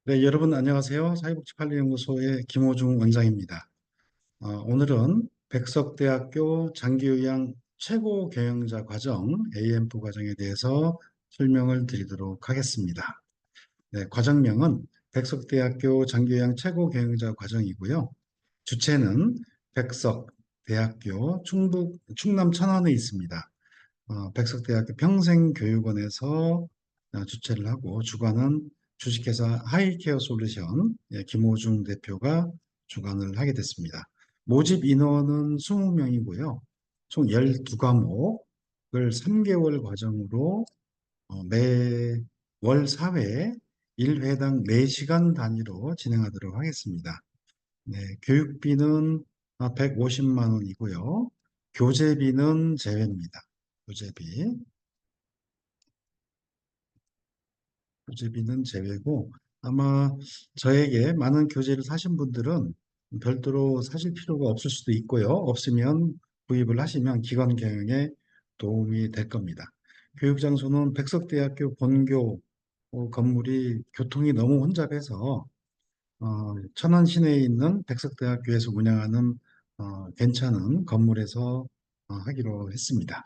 네, 여러분 안녕하세요. 사회복지관리연구소의 김호중 원장입니다. 오늘은 백석대학교 장기요양 최고 경영자 과정 AM2 과정에 대해서 설명을 드리도록 하겠습니다. 네, 과정명은 백석대학교 장기요양 최고 경영자 과정이고요. 주체는 백석대학교 충남 천안에 있습니다. 백석대학교 평생교육원에서 주최를 하고 주관은 주식회사 하이케어 솔루션 김호중 대표가 주관을 하게 됐습니다. 모집 인원은 20명이고요. 총 12과목을 3개월 과정으로 매월 4회 1회당 4시간 단위로 진행하도록 하겠습니다. 네, 교육비는 150만 원이고요. 교재비는 제외입니다. 교재비. 교재비는 제외고 아마 저에게 많은 교재를 사신 분들은 별도로 사실 필요가 없을 수도 있고요. 없으면 구입을 하시면 기관 경영에 도움이 될 겁니다. 교육장소는 백석대학교 본교 건물이 교통이 너무 혼잡해서 천안 시내에 있는 백석대학교에서 운영하는 괜찮은 건물에서 하기로 했습니다.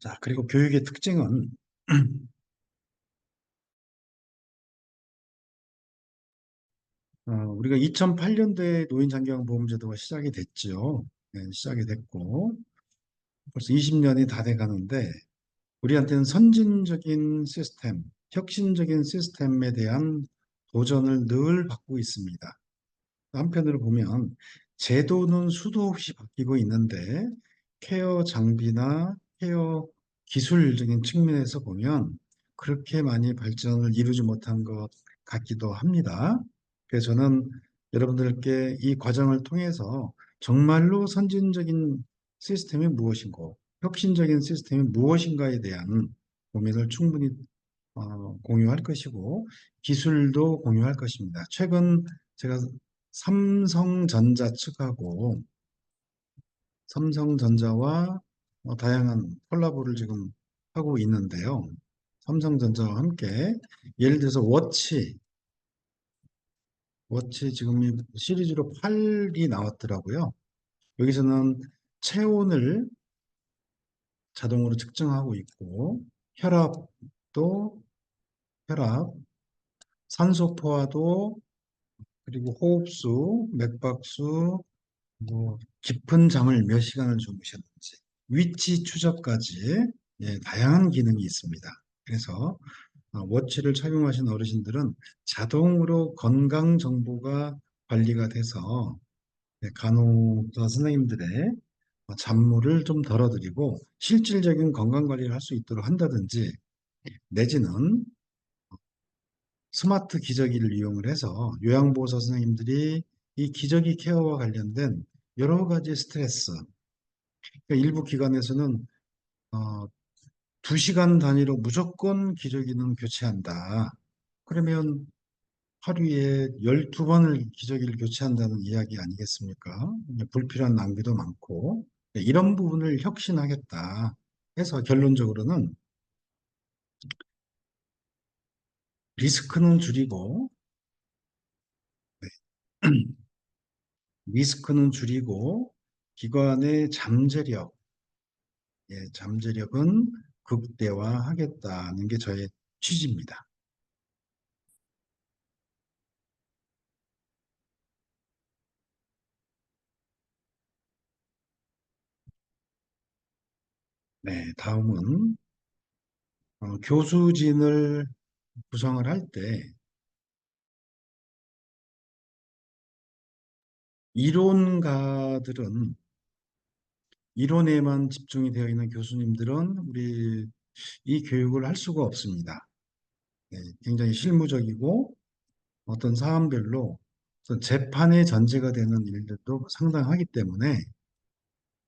자, 그리고 교육의 특징은 우리가 2008년도에 노인장기요양보험제도가 시작이 됐죠. 네, 시작이 됐고 벌써 20년이 다 돼 가는데 우리한테는 선진적인 시스템, 혁신적인 시스템에 대한 도전을 늘 받고 있습니다. 한편으로 보면 제도는 수도 없이 바뀌고 있는데 케어 장비나 케어 기술적인 측면에서 보면 그렇게 많이 발전을 이루지 못한 것 같기도 합니다. 그래서 저는 여러분들께 이 과정을 통해서 정말로 선진적인 시스템이 무엇인고 혁신적인 시스템이 무엇인가에 대한 고민을 충분히 공유할 것이고 기술도 공유할 것입니다. 최근 제가 삼성전자 측하고 삼성전자와 다양한 콜라보를 지금 하고 있는데요. 삼성전자와 함께 예를 들어서 워치 지금 시리즈로 8이 나왔더라고요. 여기서는 체온을 자동으로 측정하고 있고 혈압도 혈압, 산소 포화도 그리고 호흡수, 맥박수, 깊은 잠을 몇 시간을 주무셨는지, 위치 추적까지 다양한 기능이 있습니다. 그래서 워치를 착용하신 어르신들은 자동으로 건강 정보가 관리가 돼서 간호사 선생님들의 잡무를 좀 덜어드리고 실질적인 건강 관리를 할 수 있도록 한다든지 내지는 스마트 기저귀를 이용을 해서 요양보호사 선생님들이 이 기저귀 케어와 관련된 여러 가지 스트레스, 그러니까 일부 기관에서는 어, 2시간 단위로 무조건 기저귀는 교체한다. 그러면 하루에 12번을 기저귀를 교체한다는 이야기 아니겠습니까? 불필요한 낭비도 많고 이런 부분을 혁신하겠다 해서 결론적으로는 리스크는 줄이고 리스크는 줄이고 기관의 잠재력, 잠재력은 극대화하겠다는 게 저의 취지입니다. 네, 다음은 교수진을 구성을 할 때 이론가들은 이론에만 집중이 되어 있는 교수님들은 우리 이 교육을 할 수가 없습니다. 네, 굉장히 실무적이고 어떤 사안별로 어떤 재판의 전제가 되는 일들도 상당하기 때문에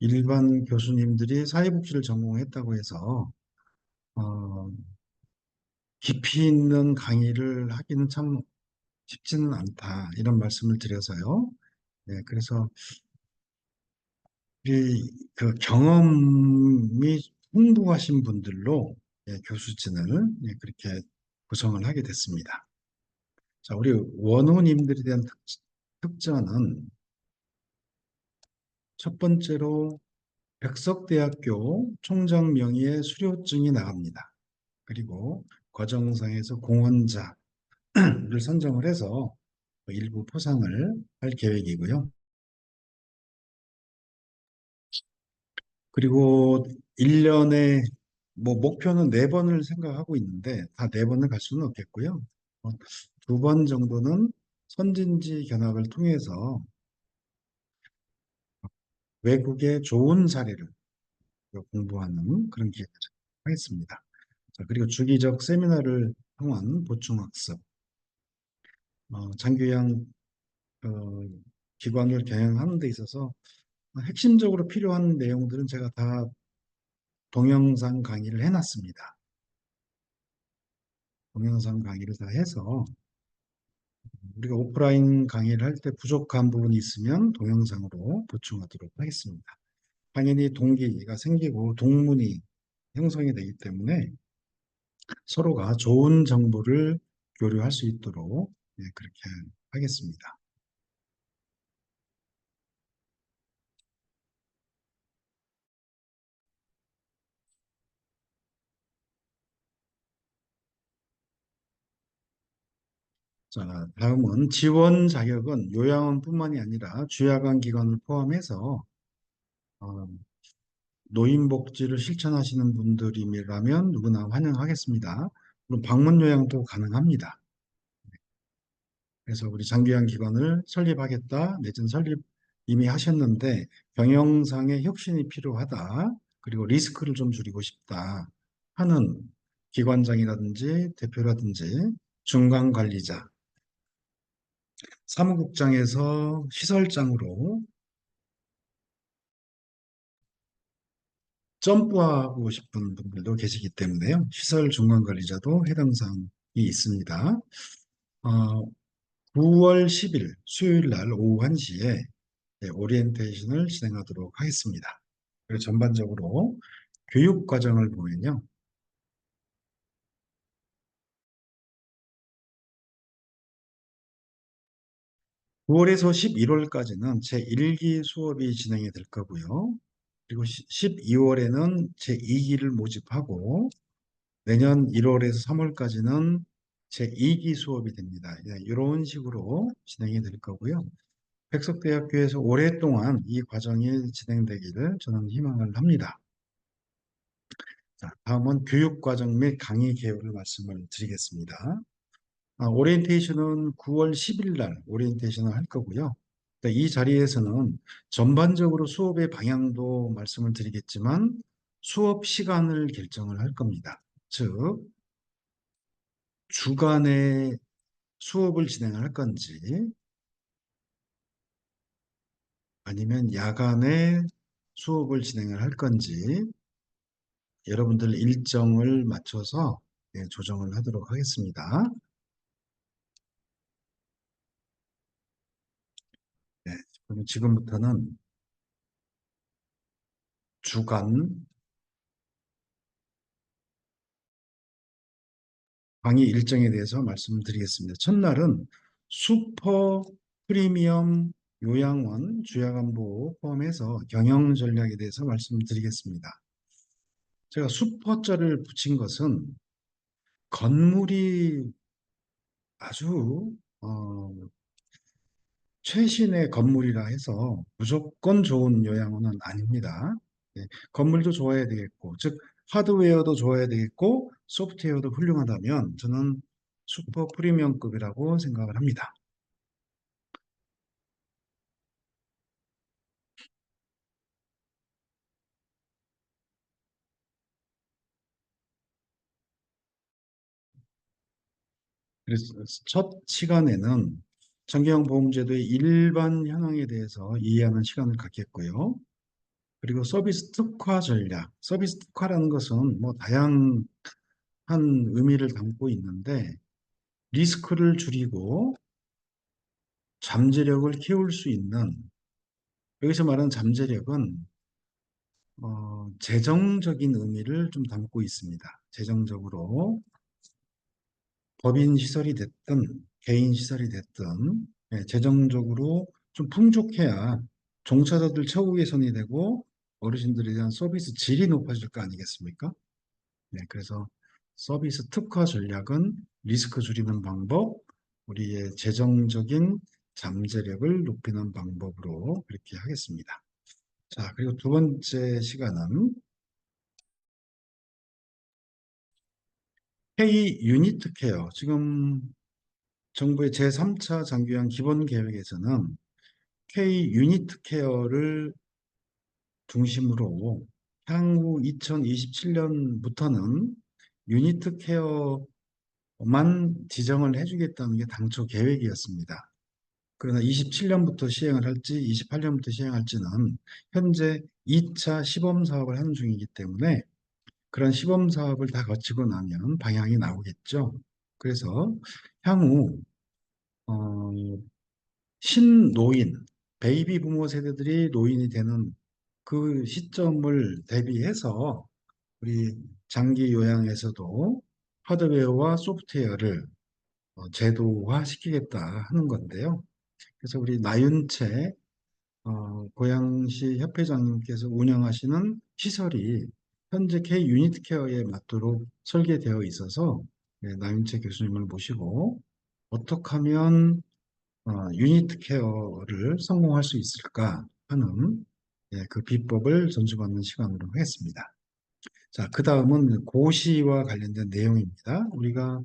일반 교수님들이 사회복지를 전공했다고 해서 어, 깊이 있는 강의를 하기는 참 쉽지는 않다 이런 말씀을 드려서요. 네, 그래서 그 경험이 풍부하신 분들로 교수진을 그렇게 구성을 하게 됐습니다. 자, 우리 원호님들에 대한 특전은 첫 번째로 백석대학교 총장 명의의 수료증이 나갑니다. 그리고 과정상에서 공헌자를 선정을 해서 일부 포상을 할 계획이고요. 그리고 1년에 뭐 목표는 4번을 생각하고 있는데 다 4번을 갈 수는 없겠고요. 2번 정도는 선진지 견학을 통해서 외국의 좋은 사례를 공부하는 그런 기회를 하겠습니다. 자, 그리고 주기적 세미나를 통한 보충학습, 장교양 기관을 경영하는 데 있어서 핵심적으로 필요한 내용들은 제가 다 동영상 강의를 해놨습니다. 동영상 강의를 다 해서 우리가 오프라인 강의를 할 때 부족한 부분이 있으면 동영상으로 보충하도록 하겠습니다. 당연히 동기가 생기고 동문이 형성이 되기 때문에 서로가 좋은 정보를 교류할 수 있도록 그렇게 하겠습니다. 자, 다음은 지원 자격은 요양원뿐만이 아니라 주야간 기관을 포함해서 어, 노인복지를 실천하시는 분들이라면 누구나 환영하겠습니다. 물론 방문 요양도 가능합니다. 그래서 우리 장기요양 기관을 설립하겠다, 내지는 설립 이미 하셨는데 경영상의 혁신이 필요하다, 그리고 리스크를 좀 줄이고 싶다 하는 기관장이라든지 대표라든지 중간 관리자, 사무국장에서 시설장으로 점프하고 싶은 분들도 계시기 때문에요. 시설 중간 관리자도 해당 사항이 있습니다. 어, 9월 10일 수요일 날 오후 1시에 오리엔테이션을 진행하도록 하겠습니다. 그리고 전반적으로 교육 과정을 보면요. 9월에서 11월까지는 제1기 수업이 진행이 될 거고요. 그리고 12월에는 제2기를 모집하고 내년 1월에서 3월까지는 제2기 수업이 됩니다. 이런 식으로 진행이 될 거고요. 백석대학교에서 오랫동안 이 과정이 진행되기를 저는 희망을 합니다. 자, 다음은 교육과정 및 강의 개요를 말씀을 드리겠습니다. 오리엔테이션은 9월 10일 날 오리엔테이션을 할 거고요. 이 자리에서는 전반적으로 수업의 방향도 말씀을 드리겠지만 수업 시간을 결정을 할 겁니다. 즉, 주간에 수업을 진행할 건지 아니면 야간에 수업을 진행을 할 건지 여러분들 일정을 맞춰서 조정을 하도록 하겠습니다. 네, 그럼 지금부터는 주간 강의 일정에 대해서 말씀드리겠습니다. 첫날은 슈퍼 프리미엄 요양원 주야간보 포함해서 경영 전략에 대해서 말씀드리겠습니다. 제가 슈퍼자를 붙인 것은 건물이 아주 최신의 건물이라 해서 무조건 좋은 요양원은 아닙니다. 예, 건물도 좋아야 되겠고, 즉 하드웨어도 좋아야 되겠고, 소프트웨어도 훌륭하다면 저는 슈퍼 프리미엄급이라고 생각을 합니다. 그래서 첫 시간에는 정경보험제도의 일반 현황에 대해서 이해하는 시간을 갖겠고요. 그리고 서비스 특화 전략, 서비스 특화라는 것은 뭐 다양한 의미를 담고 있는데 리스크를 줄이고 잠재력을 키울 수 있는, 여기서 말하는 잠재력은 재정적인 의미를 좀 담고 있습니다. 재정적으로 법인 시설이 됐든 개인 시설이 됐든 재정적으로 좀 풍족해야 종사자들 처우 개선이 되고 어르신들에 대한 서비스 질이 높아질 거 아니겠습니까? 그래서 서비스 특화 전략은 리스크 줄이는 방법, 우리의 재정적인 잠재력을 높이는 방법으로 그렇게 하겠습니다. 자, 그리고 두 번째 시간은 K 유니트 케어. 지금 정부의 제3차 장기형 기본 계획에서는 K 유니트 케어를 중심으로 향후 2027년부터는 유니트 케어만 지정을 해주겠다는 게 당초 계획이었습니다. 그러나 27년부터 시행을 할지 28년부터 시행할지는 현재 2차 시범 사업을 하는 중이기 때문에 그런 시범 사업을 다 거치고 나면 방향이 나오겠죠. 그래서 향후 어, 신노인, 베이비 부모 세대들이 노인이 되는 그 시점을 대비해서 우리 장기 요양에서도 하드웨어와 소프트웨어를 제도화시키겠다 하는 건데요. 그래서 우리 나윤채 고양시 협회장님께서 운영하시는 시설이 현재 K 유니트 케어에 맞도록 설계되어 있어서 나윤채 교수님을 모시고 어떻게 하면 유니트 케어를 성공할 수 있을까 하는 그 비법을 전수받는 시간으로 하겠습니다. 자, 그 다음은 고시와 관련된 내용입니다. 우리가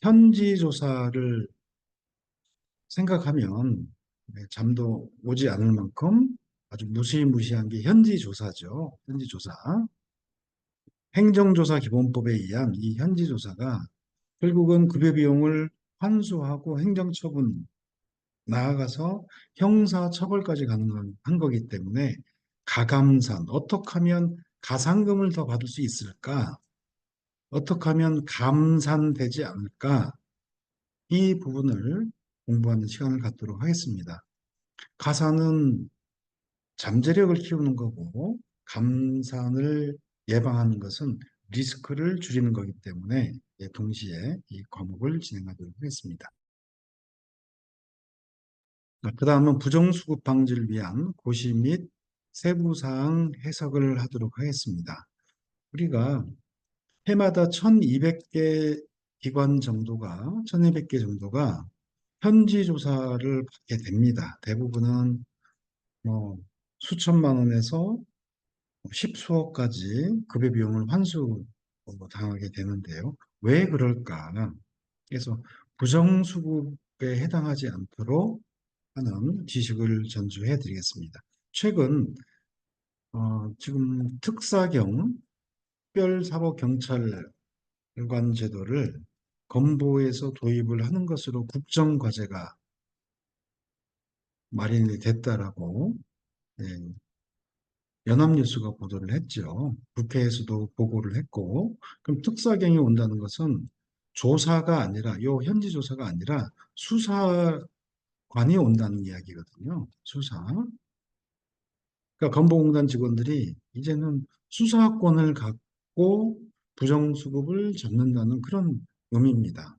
현지 조사를 생각하면 잠도 오지 않을 만큼 아주 무시무시한 게 현지 조사죠. 현지 조사. 행정조사 기본법에 의한 이 현지 조사가 결국은 급여 비용을 환수하고 행정처분 나아가서 형사처벌까지 가능한 거기 때문에 가감산, 어떻게 하면 가산금을 더 받을 수 있을까? 어떻게 하면 감산되지 않을까? 이 부분을 공부하는 시간을 갖도록 하겠습니다. 가산은 잠재력을 키우는 거고, 감산을 예방하는 것은 리스크를 줄이는 거기 때문에 동시에 이 과목을 진행하도록 하겠습니다. 그 다음은 부정수급 방지를 위한 고시 및 세부사항 해석을 하도록 하겠습니다. 우리가 해마다 1200개 기관 정도가, 1200개 정도가 현지 조사를 받게 됩니다. 대부분은 뭐 수천만 원에서 십수억까지 급여 비용을 환수 당하게 되는데요. 왜 그럴까? 그래서 부정수급에 해당하지 않도록 하는 지식을 전수해 드리겠습니다. 최근 지금 특사경 특별사법경찰관 제도를 건보에서 도입을 하는 것으로 국정과제가 마련이 됐다라고 예, 연합뉴스가 보도를 했죠. 국회에서도 보고를 했고, 그럼 특사경이 온다는 것은 조사가 아니라, 요 현지 조사가 아니라 수사관이 온다는 이야기거든요. 수사. 그러니까 건보공단 직원들이 이제는 수사권을 갖고 부정수급을 잡는다는 그런 의미입니다.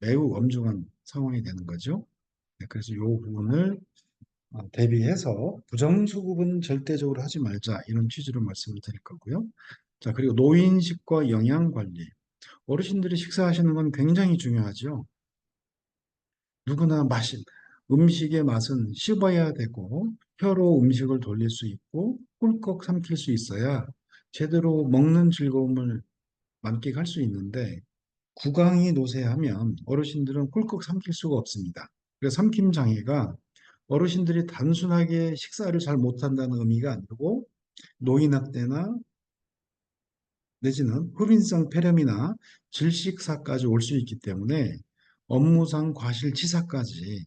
매우 엄중한 상황이 되는 거죠. 그래서 이 부분을 대비해서 부정수급은 절대적으로 하지 말자 이런 취지로 말씀을 드릴 거고요. 자, 그리고 노인식과 영양관리. 어르신들이 식사하시는 건 굉장히 중요하죠. 누구나 음식의 맛은 씹어야 되고 혀로 음식을 돌릴 수 있고 꿀꺽 삼킬 수 있어야 제대로 먹는 즐거움을 만끽할 수 있는데 구강이 노쇠하면 어르신들은 꿀꺽 삼킬 수가 없습니다. 그래서 삼킴 장애가 어르신들이 단순하게 식사를 잘 못한다는 의미가 아니고 노인학대나 내지는 흡인성 폐렴이나 질식사까지 올 수 있기 때문에 업무상 과실치사까지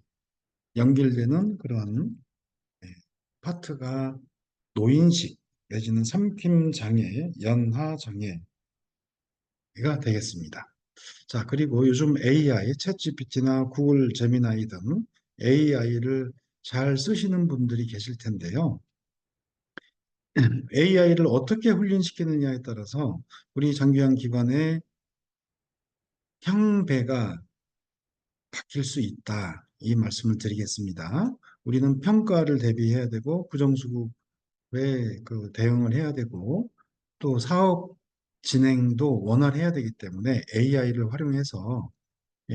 연결되는 그런 파트가 노인식 내지는 삼킴장애, 연하장애가 되겠습니다. 자, 그리고 요즘 AI, 챗GPT나 구글 제미나이 등 AI를 잘 쓰시는 분들이 계실 텐데요. AI를 어떻게 훈련시키느냐에 따라서 우리 장기관 기관의 향배가 바뀔 수 있다. 이 말씀을 드리겠습니다. 우리는 평가를 대비해야 되고 부정수급에 그 대응을 해야 되고 또 사업 진행도 원활해야 되기 때문에 AI를 활용해서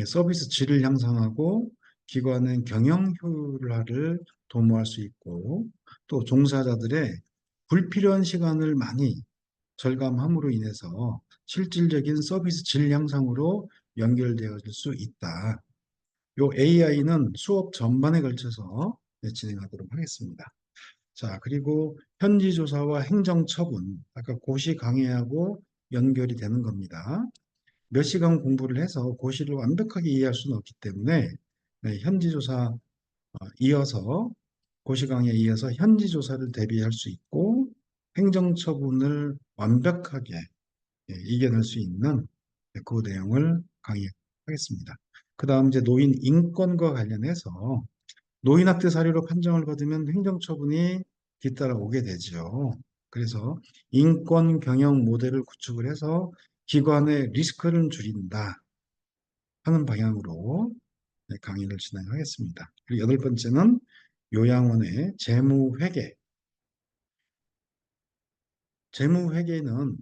서비스 질을 향상하고 기관의 경영 효율화를 도모할 수 있고 또 종사자들의 불필요한 시간을 많이 절감함으로 인해서 실질적인 서비스 질 향상으로 연결되어질 수 있다. 요 AI는 수업 전반에 걸쳐서 진행하도록 하겠습니다. 자, 그리고 현지조사와 행정처분, 아까 고시 강의하고 연결이 되는 겁니다. 몇 시간 공부를 해서 고시를 완벽하게 이해할 수는 없기 때문에 현지조사 이어서 고시 강의에 이어서 현지조사를 대비할 수 있고 행정처분을 완벽하게 이겨낼 수 있는 그 내용을 강의하겠습니다. 그 다음 이제 노인 인권과 관련해서 노인학대 사례로 판정을 받으면 행정처분이 뒤따라 오게 되죠. 그래서 인권 경영 모델을 구축을 해서 기관의 리스크를 줄인다 하는 방향으로 강의를 진행하겠습니다. 그리고 여덟 번째는 요양원의 재무회계. 재무회계는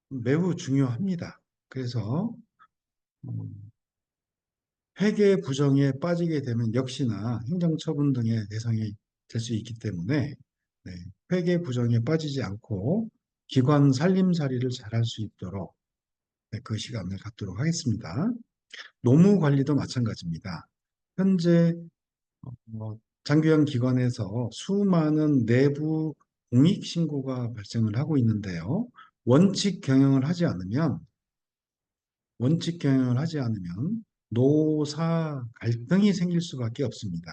매우 중요합니다. 그래서 회계 부정에 빠지게 되면 역시나 행정처분 등의 대상이 될 수 있기 때문에 네, 회계 부정에 빠지지 않고 기관 살림살이를 잘할 수 있도록 그 시간을 갖도록 하겠습니다. 노무 관리도 마찬가지입니다. 현재 장교양 기관에서 수많은 내부 공익 신고가 발생을 하고 있는데요. 원칙 경영을 하지 않으면 원칙 경영을 하지 않으면 노사 갈등이 생길 수밖에 없습니다.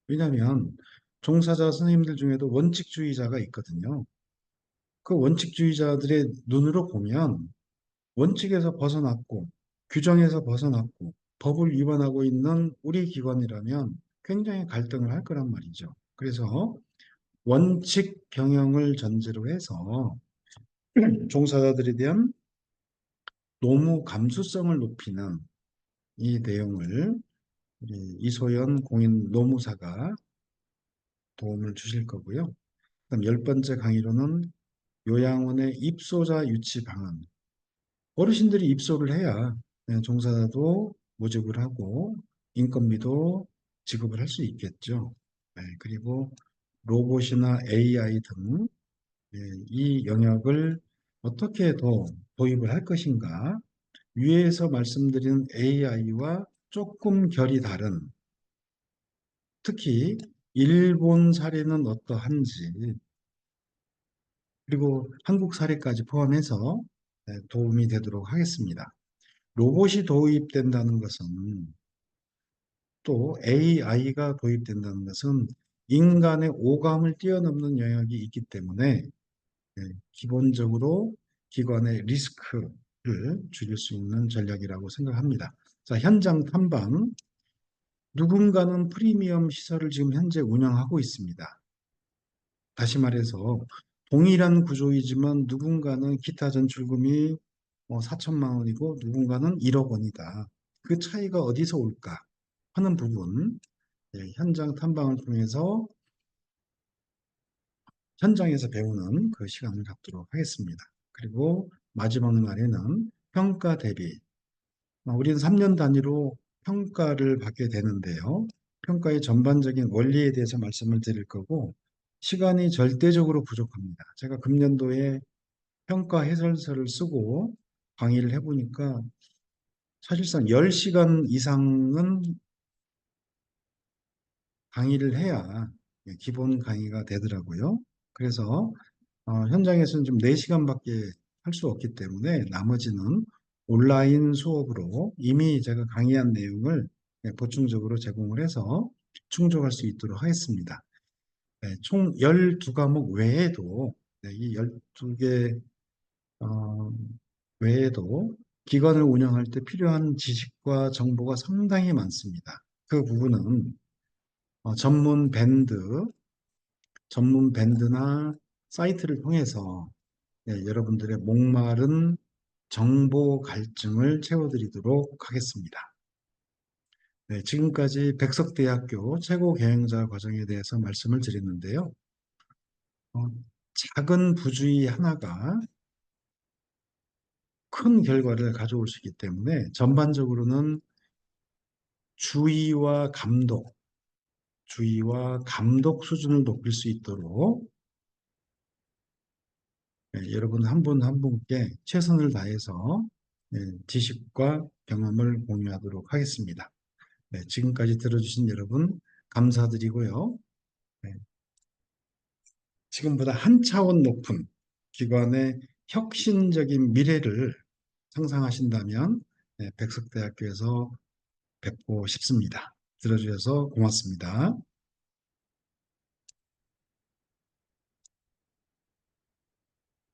왜냐하면 종사자 선생님들 중에도 원칙주의자가 있거든요. 그 원칙주의자들의 눈으로 보면 원칙에서 벗어났고 규정에서 벗어났고 법을 위반하고 있는 우리 기관이라면 굉장히 갈등을 할 거란 말이죠. 그래서 원칙 경영을 전제로 해서 종사자들에 대한 노무 감수성을 높이는 이 내용을 우리 이소연 공인 노무사가 도움을 주실 거고요. 그다음 열 번째 강의로는 요양원의 입소자 유치 방안. 어르신들이 입소를 해야 종사자도 모집을 하고 인건비도 지급을 할 수 있겠죠. 그리고 로봇이나 AI 등 이 영역을 어떻게 더 도입을 할 것인가. 위에서 말씀드린 AI와 조금 결이 다른 특히 일본 사례는 어떠한지 그리고 한국 사례까지 포함해서 도움이 되도록 하겠습니다. 로봇이 도입된다는 것은 또 AI가 도입된다는 것은 인간의 오감을 뛰어넘는 영역이 있기 때문에 기본적으로 기관의 리스크를 줄일 수 있는 전략이라고 생각합니다. 자, 현장 탐방. 누군가는 프리미엄 시설을 지금 현재 운영하고 있습니다. 다시 말해서 동일한 구조이지만 누군가는 기타 전출금이 4천만 원이고 누군가는 1억 원이다. 그 차이가 어디서 올까 하는 부분 현장 탐방을 통해서 현장에서 배우는 그 시간을 갖도록 하겠습니다. 그리고 마지막 날에는 평가 대비. 우리는 3년 단위로 평가를 받게 되는데요. 평가의 전반적인 원리에 대해서 말씀을 드릴 거고 시간이 절대적으로 부족합니다. 제가 금년도에 평가 해설서를 쓰고 강의를 해보니까 사실상 10시간 이상은 강의를 해야 기본 강의가 되더라고요. 그래서 현장에서는 좀 4시간밖에 할 수 없기 때문에 나머지는 온라인 수업으로 이미 제가 강의한 내용을 보충적으로 제공을 해서 충족할 수 있도록 하겠습니다. 총 12과목 외에도 이 12개 외에도 기관을 운영할 때 필요한 지식과 정보가 상당히 많습니다. 그 부분은 전문 밴드나 사이트를 통해서 여러분들의 목마른 정보 갈증을 채워드리도록 하겠습니다. 네, 지금까지 백석대학교 최고 경영자 과정에 대해서 말씀을 드렸는데요. 어, 작은 부주의 하나가 큰 결과를 가져올 수 있기 때문에 전반적으로는 주의와 감독, 주의와 감독 수준을 높일 수 있도록 여러분 한 분 한 분께 최선을 다해서 지식과 경험을 공유하도록 하겠습니다. 네, 지금까지 들어주신 여러분 감사드리고요. 네, 지금보다 한 차원 높은 기관의 혁신적인 미래를 상상하신다면 백석대학교에서 뵙고 싶습니다. 들어주셔서 고맙습니다.